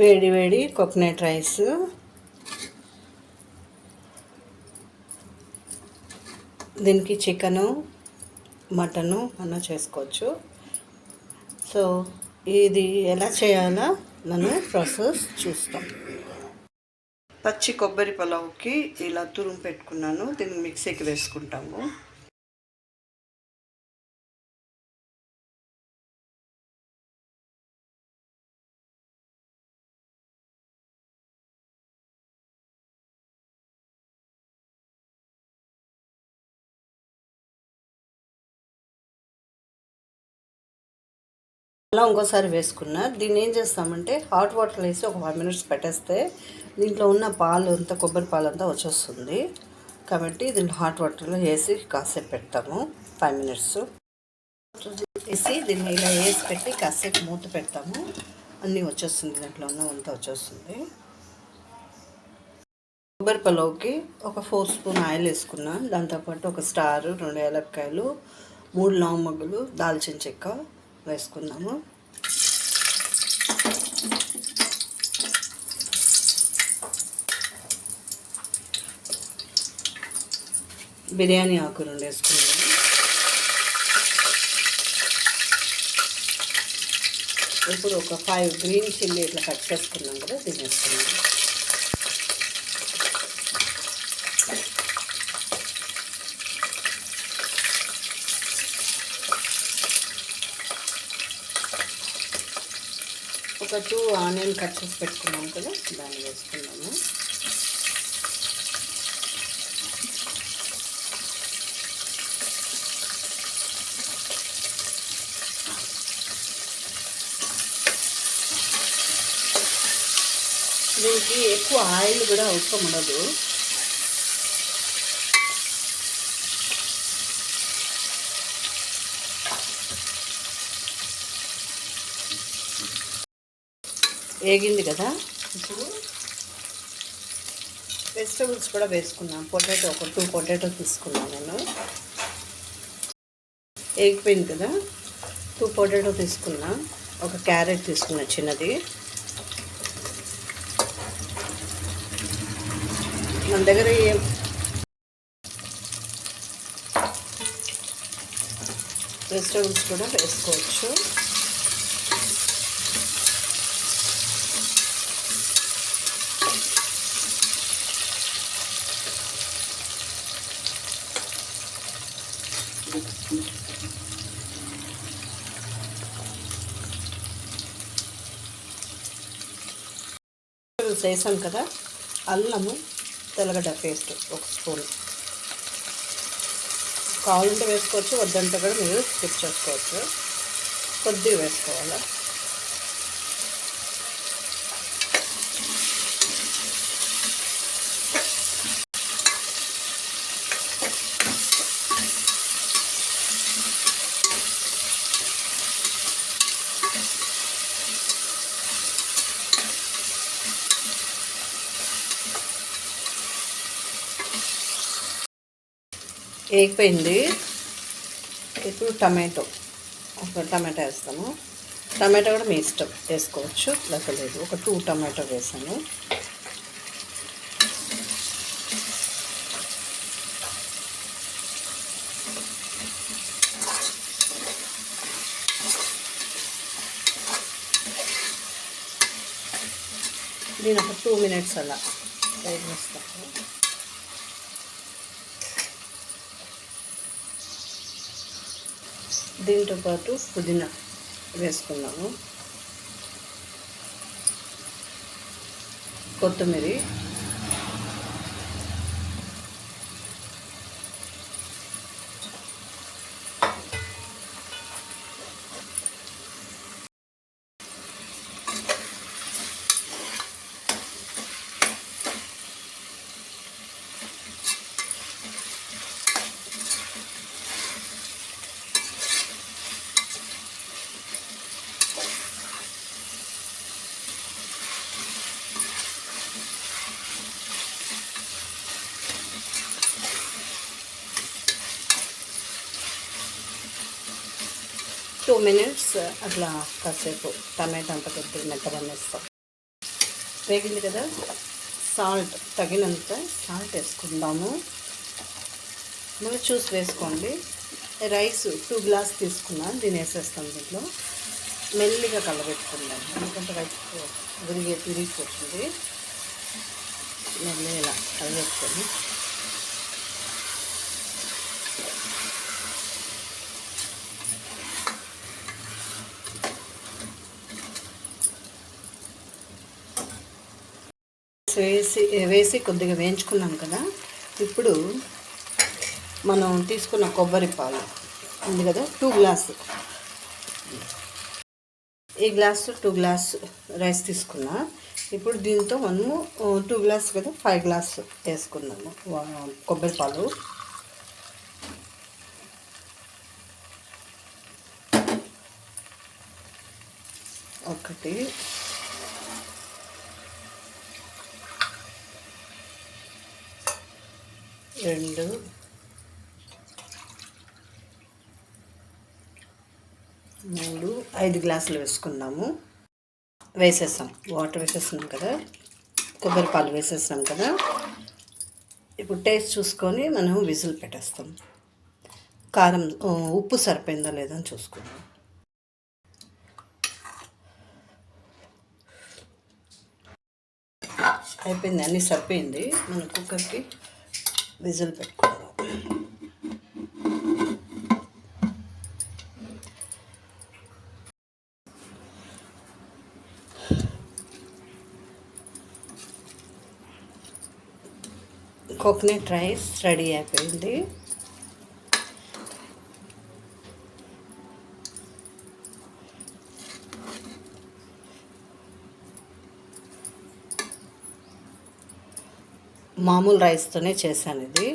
వేడి వేడి coconut rice, దీనికి చికెను మటను అన్న చేసుకోవచ్చు. సో ఇది ఎలా చేయాలో మనం ప్రాసెస్ చూస్తాం. పచ్చి కొబ్బరి పలావుకి ఇలా తురుము పెట్టుకున్నాను, దీన్ని మిక్సీకి వేసుకుంటాము. అలా ఇంకోసారి వేసుకున్నా. దీన్ని ఏం చేస్తామంటే హాట్ వాటర్ వేసి ఒక 5 minutes పెట్టేస్తే దీంట్లో ఉన్న పాలు అంతా, కొబ్బరి పాలు అంతా వచ్చేస్తుంది. కాబట్టి దీంట్లో హాట్ వాటర్లో వేసి కాసేపు పెడతాము 5 minutes. వేసి దీన్ని ఇలా వేసి పెట్టి కాసేపు మూత పెడతాము. అన్నీ వచ్చేస్తుంది, దాంట్లో ఉన్న అంతా వచ్చేస్తుంది. కొబ్బరి పలావుకి ఒక 4 స్పూన్ ఆయిల్ వేసుకున్నా. దాంతోపాటు ఒక స్టారు, 2 ఏలక్కాయలు, 3 లవంగాలు, దాల్చిన చెక్క వేసుకున్నాము. బిర్యానీ ఆకు 2 వేసుకున్నాము. ఇప్పుడు ఒక 5 గ్రీన్ చిల్లీ ఇట్లా కట్ చేసుకున్నాం కదా, దీన్ని వేసుకున్నాము. ఒక 2 ఆనియన్ కట్ చేసి పెట్టుకున్నాం కదా, దాన్ని వేసుకున్నాము. దీనికి ఎక్కువ ఆయిల్ కూడా అవసరం ఉండదు. వేగింది కదా, ఇప్పుడు వెజిటబుల్స్ కూడా వేసుకున్నాం. పొటాటో ఒక 2 పొటాటో తీసుకున్నాను నేను. వేగిపోయింది కదా, 2 పొటాటో తీసుకున్నా. ఒక క్యారెట్ తీసుకున్నా చిన్నది. మన దగ్గర వెజిటబుల్స్ కూడా వేసుకోవచ్చు. వేసాం కదా, అల్లము, తెల్లగడ్డ పేస్ట్ 1 స్పూన్. కావాలంటే వేసుకోవచ్చు, వద్దంటే కూడా మీరు స్కిప్ చేసుకోవచ్చు. కొద్దిగా వేసుకోవాలి. వేగిపోయింది. ఇప్పుడు టమాటో, ఒక టమాటో వేస్తాము. టమాటో కూడా మీ ఇష్టం, వేసుకోవచ్చు లేక లేదు. ఒక 2 టమాటో వేసాను. దీని ఒక 2 minutes అలా వేగిస్తాము. దీంతో పాటు పుదీనా వేసుకున్నాము, కొత్తిమీర, టూ మినిట్స్ అట్లా కాసేపు టమాటా అంతా కొద్దిగా మెత్తగా వేస్తాం. వేగింది కదా, సాల్ట్ తగినంత సాల్ట్ వేసుకుందాము. మళ్ళీ చూసి వేసుకోండి. రైస్ 2 గ్లాస్ తీసుకున్నా, దీన్ని వేసేస్తాం. దీంట్లో మెల్లిగా కలబెట్టుకుందాం, ఎందుకంటే రైస్ విరిగిపోతుంది. మెల్లిగా ఇలా కలబెట్టుకొని వేసి కొద్దిగా వేయించుకున్నాం కదా. ఇప్పుడు మనం తీసుకున్న కొబ్బరి పాలు ఉంది కదా, 2 గ్లాసు. ఈ గ్లాసు 2 గ్లాసు రైస్ తీసుకున్నా. ఇప్పుడు దీంతో మనము 2 గ్లాసు కదా, 5 గ్లాసు వేసుకున్నాము కొబ్బరి పాలు. ఒకటి, రెండు, 3, 5 గ్లాసులు వేసుకున్నాము. వేసేసాం, వాటర్ వేసేస్తున్నాం కదా, కొబ్బరి పాలు వేసేసాం కదా. ఇప్పుడు టేస్ట్ చూసుకొని మనం విజిల్ పెట్టేస్తాం. కారం ఉప్పు సరిపోయిందా లేదా అని చూసుకుందాం. అయిపోయింది, అన్నీ సరిపోయింది. మన కుక్కర్కి విజిల్ పెట్టుకుందాం. కోకోనట్ రైస్ రెడీ అయిపోయింది. మామూలు రైస్తోనే చేశాను ఇది.